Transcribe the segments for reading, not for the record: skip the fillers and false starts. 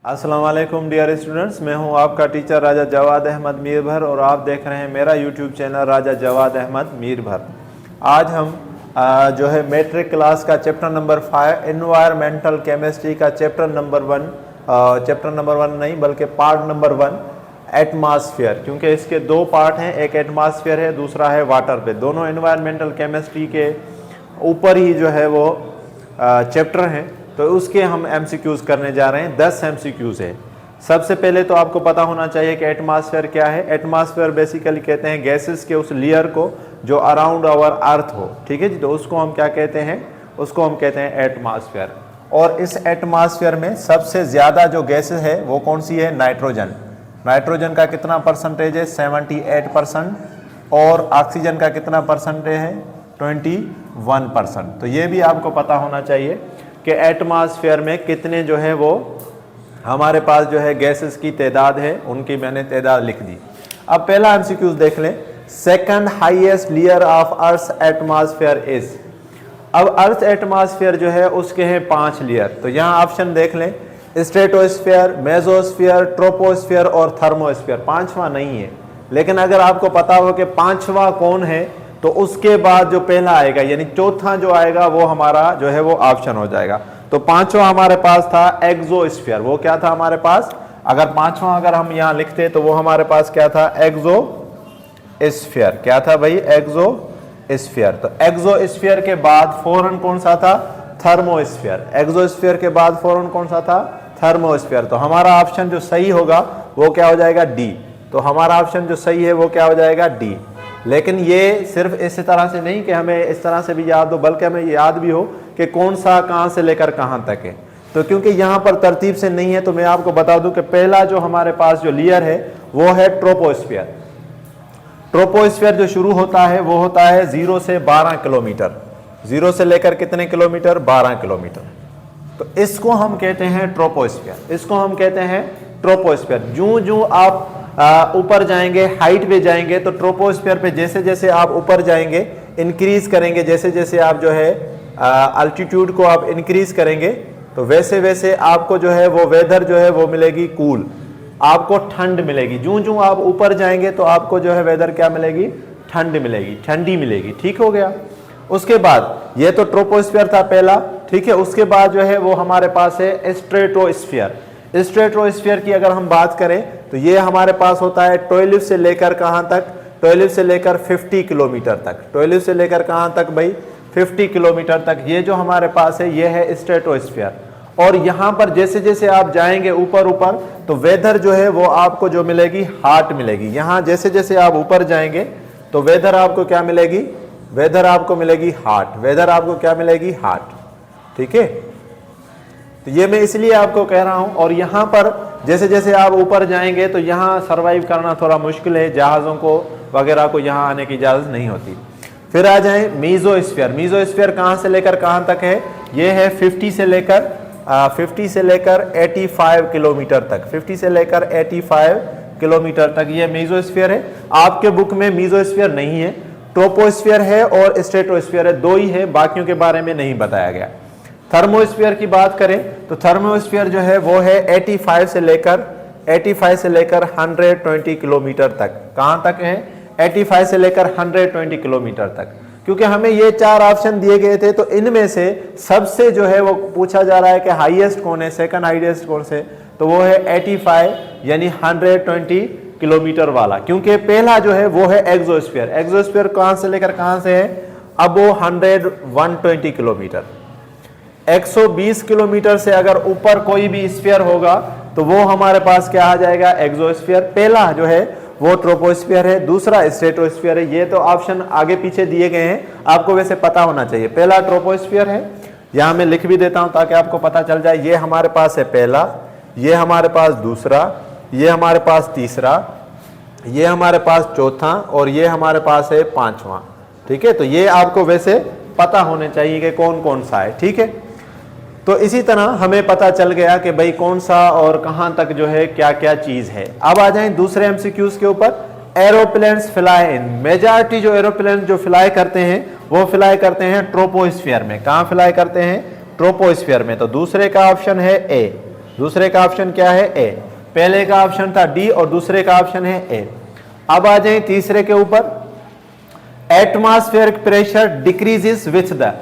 अस्सलाम वालेकुम dear students, मैं हूं आपका टीचर राजा जवाद अहमद मीरभर और आप देख रहे हैं मेरा यूट्यूब चैनल राजा जवाद अहमद मीरभर। आज हम जो है मैट्रिक क्लास का चैप्टर नंबर 5 एनवायरमेंटल केमिस्ट्री का चैप्टर नंबर 1 नहीं बल्कि पार्ट नंबर 1 एटमॉस्फेयर, क्योंकि इसके दो पार्ट हैं, एक एटमॉस्फेयर है, दूसरा है वाटर पे। दोनों एनवायरमेंटल केमिस्ट्री के ऊपर ही जो है वो चैप्टर हैं, तो उसके हम एमसीक्यूज करने जा रहे हैं। 10 एमसीक्यूज है। सबसे पहले तो आपको पता होना चाहिए कि एटमॉस्फेयर क्या है। एटमॉस्फेयर बेसिकली कहते हैं गैसेस के उस लेयर को जो अराउंड आवर अर्थ हो, ठीक है जी, तो उसको हम क्या कहते हैं, उसको हम कहते हैं एटमॉस्फेयर। और इस एटमॉस्फेयर में सबसे ज्यादा जो गैसेस है वो कौन सी है? नाइट्रोजन। नाइट्रोजन का कितना परसेंटेज है? 78%। और ऑक्सीजन का कितना परसेंटेज है? 21%। तो ये भी आपको पता होना चाहिए कि एटमॉस्फेयर में कितने जो है वो हमारे पास जो है गैसेस की तादाद है, उनकी मैंने तादाद लिख दी। अब पहला एमसीक्यूज देख लें। Second highest layer of earth atmosphere is. अब अर्थ एटमॉस्फेयर जो है उसके हैं 5 लेयर। तो यहाँ ऑप्शन देख लें, स्ट्रेटोस्फेयर, मेसोस्फेयर, ट्रोपोस्फेयर और थर्मोस्फेयर। 5वां नहीं है, लेकिन अगर आपको पता हो कि 5वां कौन है तो उसके बाद जो पहला आएगा यानी चौथा जो आएगा वो हमारा जो है वो ऑप्शन हो जाएगा। तो 5वां हमारे पास था एक्सोस्फीयर। वो क्या था हमारे पास? अगर 5वां अगर हम यहां लिखते तो वो हमारे पास क्या था? एक्सोस्फीयर। क्या था भाई? एक्सोस्फीयर। तो एक्सोस्फीयर के बाद फौरन कौन सा था? थर्मोस्फीयर। एक्सोस्फीयर के बाद फौरन कौन सा था? थर्मोस्फीयर। तो हमारा ऑप्शन जो सही होगा वो क्या हो जाएगा? डी। तो हमारा ऑप्शन जो सही है वो क्या हो जाएगा? डी। लेकिन ये सिर्फ इस तरह से नहीं कि हमें इस तरह से भी याद हो, बल्कि हमें याद भी हो कि कौन सा कहां से लेकर कहां तक है। तो क्योंकि यहां पर तरतीब से नहीं है तो मैं आपको बता दूं कि पहला जो हमारे पास जो लेयर है वो है ट्रोपोस्फीयर। ट्रोपोस्फीयर जो शुरू होता है वो होता है 0 से 12 किलोमीटर। 0 से लेकर कितने किलोमीटर? 12 किलोमीटर। तो इसको हम कहते हैं ट्रोपोस्फीयर। इसको हम कहते हैं ट्रोपोस्फीयर। जो आप ऊपर जाएंगे, हाइट पे जाएंगे, तो ट्रोपोस्फीयर पे जैसे जैसे आप ऊपर जाएंगे, इंक्रीज करेंगे, जैसे जैसे आप जो है अल्टीट्यूड को आप इंक्रीज करेंगे तो वैसे वैसे आपको जो है वो वेदर जो है वो मिलेगी कूल, आपको ठंड मिलेगी। जो आप ऊपर जाएंगे तो आपको जो है वेदर क्या मिलेगी? ठंड मिलेगी, ठंडी मिलेगी। ठीक हो गया। उसके बाद ये तो ट्रोपोस्फीयर था पहला, ठीक है। उसके बाद जो है वो हमारे पास है स्ट्रेटोस्फीयर। स्ट्रेटोस्फीयर की अगर हम बात करें तो ये हमारे पास होता है 12 से लेकर कहां तक? 12 से लेकर 50 किलोमीटर तक। 12 से लेकर कहां तक भाई? 50 किलोमीटर तक। ये जो हमारे पास है ये है स्ट्रेटोस्फीयर। और यहां पर जैसे जैसे आप जाएंगे ऊपर ऊपर तो वेदर जो है वो आपको जो मिलेगी हॉट मिलेगी। यहां जैसे जैसे आप ऊपर जाएंगे तो वेदर आपको क्या मिलेगी? वेदर आपको मिलेगी हॉट। वेदर आपको क्या मिलेगी? हॉट। ठीक है। तो ये मैं इसलिए आपको कह रहा हूं। और यहां पर जैसे जैसे आप ऊपर जाएंगे तो यहां सरवाइव करना थोड़ा मुश्किल है, जहाजों को वगैरह को यहां आने की इजाजत नहीं होती। फिर आ जाए मीजोस्फीयर। मीजोस्फीयर कहां से लेकर कहां तक है? ये है 50 से लेकर 85 किलोमीटर तक। 50 से लेकर 85 किलोमीटर तक ये मीजोस्फीयर है। आपके बुक में मीजोस्फीयर नहीं है, ट्रोपोस्फीयर है और स्ट्रेटोस्फीयर है, दो ही है, बाकियों के बारे में नहीं बताया गया। थर्मोस्फीयर की बात करें तो थर्मोस्फीयर जो है वो है 85 से लेकर 120 किलोमीटर तक। कहां तक है? 85 से लेकर 120 किलोमीटर तक। क्योंकि हमें ये 4 ऑप्शन दिए गए थे तो इनमें से सबसे जो है वो पूछा जा रहा है कि हाईएस्ट कौन है, सेकंड हाईएस्ट कौन से, तो वो है 85 यानी 120 किलोमीटर वाला। क्योंकि पहला जो है वो है एक्सोस्फीयर। एक्सोस्फीयर कहां से लेकर कहां से है? अब वो 120 किलोमीटर। 120 किलोमीटर से अगर ऊपर कोई भी स्फीयर होगा तो वो हमारे पास क्या आ जाएगा? एक्सोस्फीयर। पहला जो है वो ट्रोपोस्फीयर है, दूसरा स्ट्रेटोस्फीयर है। ये तो ऑप्शन आगे पीछे दिए गए हैं, आपको वैसे पता होना चाहिए। पहला ट्रोपोस्फीयर है, यहां मैं लिख भी देता हूं ताकि आपको पता चल जाए। ये हमारे पास है पहला, ये हमारे पास दूसरा, ये हमारे पास तीसरा, ये हमारे पास चौथा और ये हमारे पास है 5वां। ठीक है। तो ये आपको वैसे पता होने चाहिए कि कौन कौन सा है। ठीक है। तो इसी तरह हमें पता चल गया कि भाई कौन सा और कहां तक जो है क्या क्या चीज है। अब आ जाएं दूसरे एमसीक्यूज के ऊपर। Aeroplanes fly in. मेजॉरिटी जो एरोप्लेन जो फ्लाई करते हैं वो फ्लाई करते हैं ट्रोपोस्फीयर में। कहां फ्लाई करते हैं? ट्रोपोस्फीयर में। तो दूसरे का ऑप्शन है ए। दूसरे का ऑप्शन क्या है? ए। पहले का ऑप्शन था डी और दूसरे का ऑप्शन है ए। अब आ जाए तीसरे के ऊपर, atmospheric pressure decreases with the.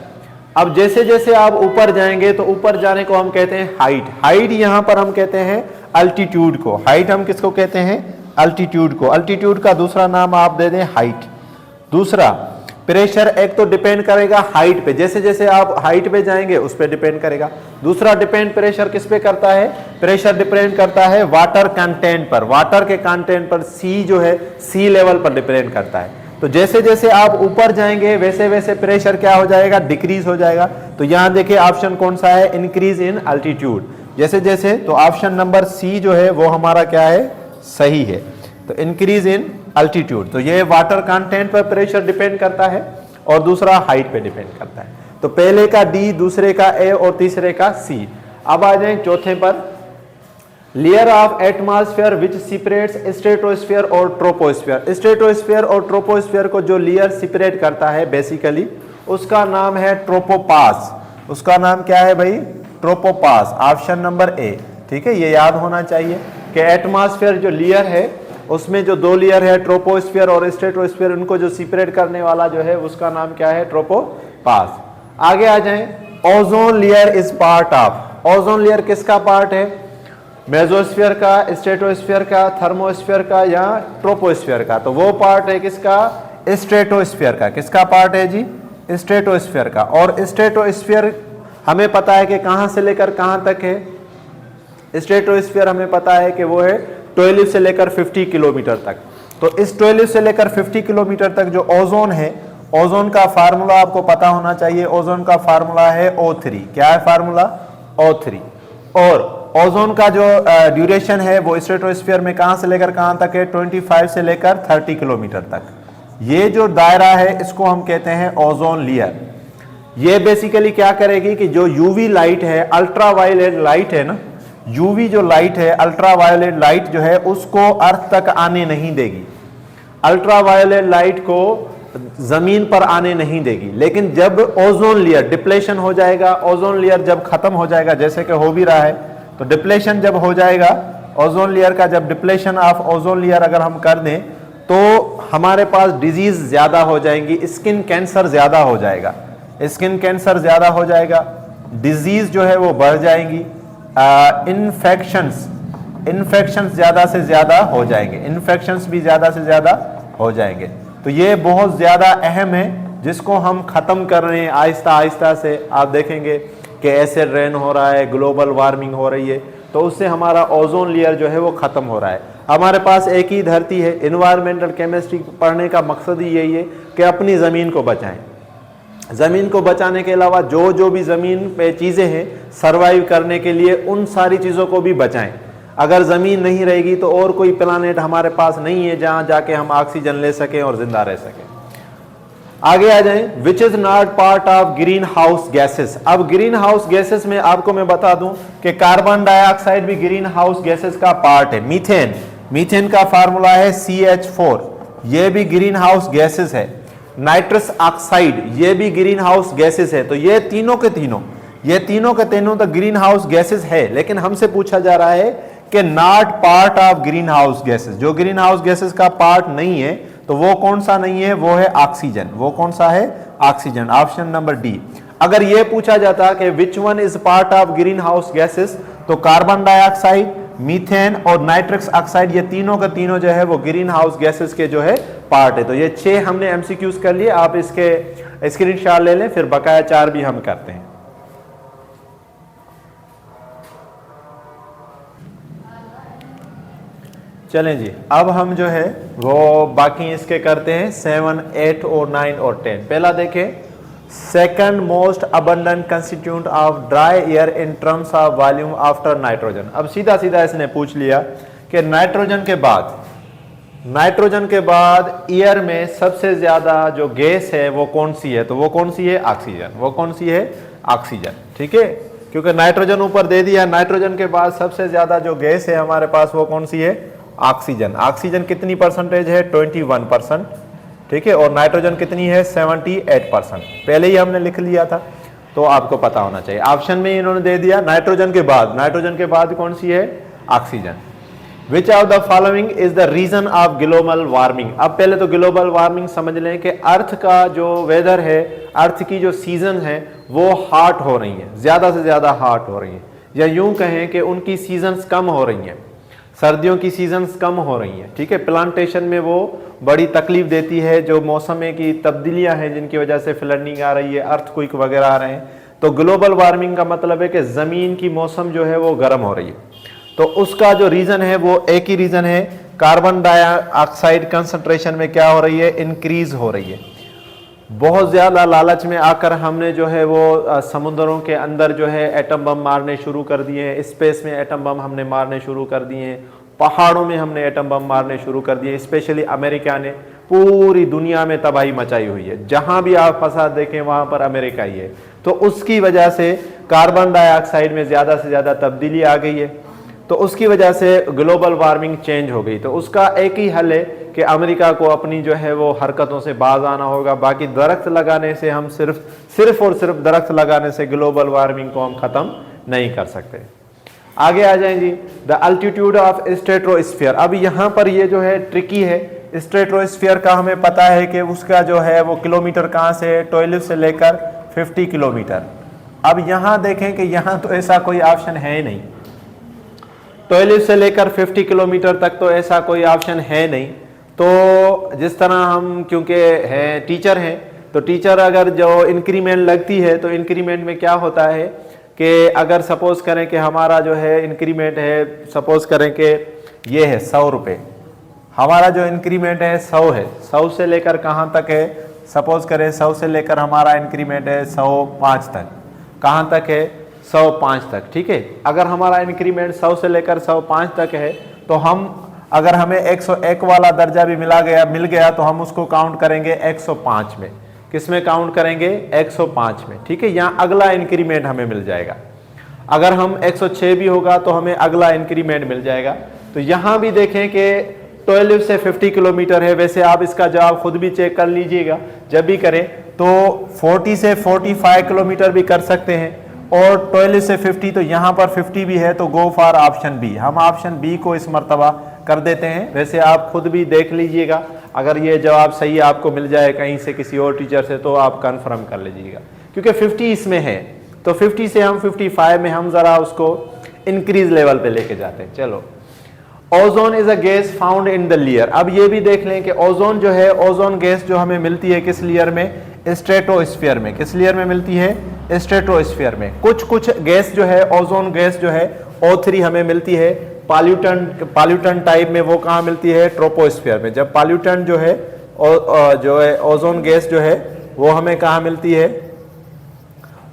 अब जैसे जैसे आप ऊपर जाएंगे तो ऊपर जाने को हम कहते हैं हाइट। हाइट यहां पर हम कहते हैं अल्टीट्यूड को। हाइट हम किसको कहते हैं? अल्टीट्यूड को। अल्टीट्यूड का दूसरा नाम आप दे दें हाइट। दूसरा प्रेशर, एक तो डिपेंड करेगा हाइट पे, जैसे जैसे आप हाइट पे जाएंगे उस पे डिपेंड करेगा। दूसरा डिपेंड प्रेशर किस पे करता है? प्रेशर डिपेंड करता है वाटर कंटेंट पर। वाटर के कंटेंट पर, सी जो है सी लेवल पर डिपेंड करता है। तो जैसे जैसे आप ऊपर जाएंगे वैसे वैसे प्रेशर क्या हो जाएगा? डिक्रीज हो जाएगा। तो यहां देखिए ऑप्शन कौन सा है? Increase in altitude. जैसे जैसे, तो ऑप्शन नंबर सी जो है वो हमारा क्या है? सही है। तो इंक्रीज इन अल्टीट्यूड, तो ये वाटर कंटेंट पर प्रेशर डिपेंड करता है और दूसरा हाइट पे डिपेंड करता है। तो पहले का डी, दूसरे का ए और तीसरे का सी। अब आ जाए चौथे पर, layer of atmosphere which separates stratosphere और ट्रोपोस्फेयर। स्ट्रेटोस्फेयर और ट्रोपोस्फेयर को जो लेयर सेपरेट करता है बेसिकली, उसका नाम है ट्रोपोपास। उसका नाम क्या है भाई? ट्रोपोपास। Option number A. ठीक है, ये याद होना चाहिए कि एटमॉस्फेयर जो लेयर है उसमें जो दो लेयर है ट्रोपोस्फेयर और स्ट्रेटोस्फेयर, उनको जो सेपरेट करने वाला जो है उसका नाम क्या है? ट्रोपोपास। आगे आ जाएं, ozone layer is part of. Ozone layer किसका पार्ट है? मेसोस्फीयर का, स्ट्रेटोस्फीयर का, थर्मोस्फीयर का या ट्रोपोस्फीयर का? तो वो पार्ट है किसका? स्ट्रेटोस्फीयर का। किसका पार्ट है जी? स्ट्रेटोस्फीयर का। और स्ट्रेटोस्फीयर हमें पता है कि कहां से लेकर कहां तक है? स्ट्रेटोस्फीयर हमें पता है कि वो है 12 से लेकर 50 किलोमीटर तक। तो इस 12 से लेकर 50 किलोमीटर तक जो ओजोन है, ओजोन का फार्मूला आपको पता होना चाहिए। ओजोन का फार्मूला है O3। क्या है फार्मूला? O3। और ओजोन का जो ड्यूरेशन है वो स्ट्रेटोस्फीयर में कहां से लेकर कहां तक है? 25 से लेकर 30 किलोमीटर तक। ये जो दायरा है इसको हम कहते हैं ओजोन लेयर। ये बेसिकली क्या करेगी कि जो यूवी लाइट है, अल्ट्रावायलेट लाइट है ना, यूवी जो लाइट है, अल्ट्रावायलेट लाइट जो है उसको अर्थ तक आने नहीं देगी। अल्ट्रावायलेट लाइट को जमीन पर आने नहीं देगी। लेकिन जब ओजोन लेयर डिप्लेशन हो जाएगा, ओजोन लेयर जब खत्म हो जाएगा, जैसे कि हो भी रहा है, तो डिप्लेशन जब हो जाएगा ओजोन लेयर का, जब डिप्लेशन ऑफ ओजोन लेयर अगर हम कर दें तो हमारे पास डिजीज ज्यादा हो जाएंगी, स्किन कैंसर ज्यादा हो जाएगा। स्किन कैंसर ज्यादा हो जाएगा, डिजीज जो है वो बढ़ जाएंगी, इन्फेक्शंस ज्यादा से ज्यादा हो जाएंगे, इन्फेक्शंस भी ज्यादा से ज्यादा हो जाएंगे। तो ये बहुत ज्यादा अहम है जिसको हम खत्म कर रहे हैं आहिस्ता आहिस्ता से। आप देखेंगे कि एसिड रेन हो रहा है, ग्लोबल वार्मिंग हो रही है, तो उससे हमारा ओजोन लेयर जो है वो खत्म हो रहा है। हमारे पास एक ही धरती है। एनवायरमेंटल केमिस्ट्री पढ़ने का मकसद ही यही है कि अपनी ज़मीन को बचाएं। ज़मीन को बचाने के अलावा जो जो भी ज़मीन पे चीज़ें हैं सर्वाइव करने के लिए, उन सारी चीज़ों को भी बचाएं। अगर ज़मीन नहीं रहेगी तो और कोई प्लानेट हमारे पास नहीं है जहाँ जाके हम ऑक्सीजन ले सकें और जिंदा रह सकें। आगे आ जाएं, which is not part of green house gases. अब ग्रीन हाउस गैसेस में आपको मैं बता दूं कि कार्बन डाइऑक्साइड भी ग्रीन हाउस गैसेस का पार्ट है। मीथेन, मीथेन का फार्मूला है CH4, ये भी ग्रीन हाउस गैसेस है। नाइट्रस ऑक्साइड, ये भी ग्रीन हाउस गैसेस है। तो ये तीनों के तीनों तो ग्रीन हाउस गैसेस है, लेकिन हमसे पूछा जा रहा है कि not part of green house gases. जो ग्रीन हाउस गैसेस का पार्ट नहीं है तो वो कौन सा नहीं है? वो है ऑक्सीजन। वो कौन सा है? ऑक्सीजन। Option number D. अगर ये पूछा जाता कि which one is part of green house gases, तो कार्बन डाइऑक्साइड, मीथेन और नाइट्रस ऑक्साइड, ये तीनों का तीनों जो है वो ग्रीन हाउस गैसेस के जो है पार्ट है। तो ये 6 हमने MCQs कर लिए, आप इसके स्क्रीनशॉट ले लें, फिर बकाया 4 भी हम करते हैं। चलें जी, अब हम जो है वो बाकी इसके करते हैं 7, 8 और 9 और 10। पहला देखें, second most abundant constituent of dry air in terms of volume after nitrogen. अब सीधा सीधा इसने पूछ लिया कि नाइट्रोजन के बाद एयर में सबसे ज्यादा जो गैस है वो कौन सी है? तो वो कौन सी है? ऑक्सीजन। वो कौन सी है? ऑक्सीजन। ठीक है, क्योंकि नाइट्रोजन ऊपर दे दिया, नाइट्रोजन के बाद सबसे ज्यादा जो गैस है हमारे पास वो कौन सी है? ऑक्सीजन। ऑक्सीजन कितनी परसेंटेज है? 21%। ठीक है, और नाइट्रोजन कितनी है? 78%। पहले ही हमने लिख लिया था। तो आपको पता होना चाहिए। ऑप्शन में इन्होंने दे दिया नाइट्रोजन के बाद कौन सी है, oxygen. Which of the following is the reason of global warming. अब पहले तो ग्लोबल वार्मिंग समझ लें कि अर्थ का जो वेदर है, अर्थ की जो सीजन है वो हॉट हो रही है, ज्यादा से ज्यादा हॉट हो रही है, या यूं कहें कि उनकी सीजन्स कम हो रही हैं, सर्दियों की सीजन्स कम हो रही हैं, ठीक है। प्लांटेशन में वो बड़ी तकलीफ देती है, जो मौसम की तब्दीलियां हैं जिनकी वजह से फ्लडिंग आ रही है, अर्थक्वेक वगैरह आ रहे हैं। तो ग्लोबल वार्मिंग का मतलब है कि जमीन की मौसम जो है वो गर्म हो रही है। तो उसका जो रीजन है वो एक ही रीजन है, कार्बन डाइऑक्साइड कंसंट्रेशन में क्या हो रही है, इंक्रीज हो रही है। बहुत ज्यादा लालच में आकर हमने जो है वो समुद्रों के अंदर जो है एटम बम मारने शुरू कर दिए हैं, स्पेस में एटम बम हमने मारने शुरू कर दिए हैं, पहाड़ों में हमने एटम बम मारने शुरू कर दिए। स्पेशली अमेरिका ने पूरी दुनिया में तबाही मचाई हुई है, जहां भी आप फसाद देखें वहां पर अमेरिका ही है। तो उसकी वजह से कार्बन डाइऑक्साइड में ज्यादा से ज्यादा तब्दीली आ गई है, तो उसकी वजह से ग्लोबल वार्मिंग चेंज हो गई। तो उसका एक ही हल है कि अमेरिका को अपनी जो है वो हरकतों से बाज आना होगा। बाकी दरख्त लगाने से हम सिर्फ और सिर्फ दरख्त लगाने से ग्लोबल वार्मिंग को हम खत्म नहीं कर सकते। आगे आ जाएं जी, द अल्टीट्यूड ऑफ स्ट्रेटोस्फीयर। अब यहाँ पर ये जो है ट्रिकी है। स्ट्रेटोस्फीयर का हमें पता है कि उसका जो है वो किलोमीटर कहाँ से, 12 से लेकर 50 किलोमीटर। अब यहाँ देखें कि यहाँ तो ऐसा कोई ऑप्शन है ही नहीं, 12 से लेकर 50 किलोमीटर तक तो ऐसा कोई ऑप्शन है नहीं। तो जिस तरह हम क्योंकि हैं टीचर हैं, तो टीचर अगर जो इंक्रीमेंट लगती है तो इंक्रीमेंट में क्या होता है कि अगर सपोज करें कि हमारा जो है इंक्रीमेंट है, सपोज करें कि ये है 100 रुपये, हमारा जो इंक्रीमेंट है 100 है, 100 से लेकर कहाँ तक है, सपोज करें 100 से लेकर हमारा इंक्रीमेंट है 105 तक, कहाँ तक है, 105 तक, ठीक है। अगर हमारा इंक्रीमेंट 100 से लेकर 105 तक है तो हम अगर हमें 101 वाला दर्जा भी मिल गया तो हम उसको काउंट करेंगे 105 में। किस में काउंट करेंगे, 105 में, ठीक है। यहाँ अगला इंक्रीमेंट हमें मिल जाएगा। अगर हम 106 भी होगा तो हमें अगला इंक्रीमेंट मिल जाएगा। तो यहाँ भी देखें कि 12 से 50 किलोमीटर है। वैसे आप इसका जवाब खुद भी चेक कर लीजिएगा, जब भी करें तो 40 से 45 किलोमीटर भी कर सकते हैं, और 12 से 50 तो यहाँ पर 50 भी है, तो गो फॉर ऑप्शन बी। हम ऑप्शन बी को इस मर्तबा कर देते हैं। वैसे आप खुद भी देख लीजिएगा, अगर ये जवाब सही आपको मिल जाए कहीं से किसी और टीचर से तो आप कंफर्म कर लीजिएगा, क्योंकि 50 इसमें है। तो 50 से हम 55 में हम जरा उसको इंक्रीज लेवल पे लेके जाते हैं। चलो, ozone is a gas found in the layer. अब ये भी देख लें कि ओजोन जो है, ओजोन गैस जो हमें मिलती है किस लेयर में, स्ट्रेटोस्फीयर में। किस लेयर में मिलती है, स्ट्रेटोस्फीयर में। कुछ गैस जो है, ओजोन गैस जो है O3 हमें मिलती है पॉल्यूटन टाइप में। वो कहाँ मिलती है, ट्रोपोस्फीयर में। जब पॉल्यूटन जो है ओजोन गैस जो है वो हमें कहाँ मिलती है,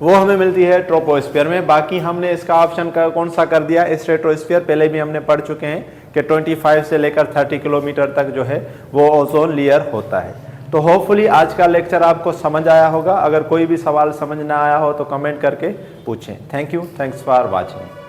वो हमें मिलती है ट्रोपोस्फीयर में। बाकी हमने इसका ऑप्शन का कौन सा कर दिया, स्ट्रेटोस्फीयर। पहले भी हमने पढ़ चुके हैं कि 25 से लेकर 30 किलोमीटर तक जो है वो ओजोन लेयर होता है। तो होपफुली आज का लेक्चर आपको समझ आया होगा। अगर कोई भी सवाल समझ ना आया हो तो कमेंट करके पूछें। Thank you, thanks for watching.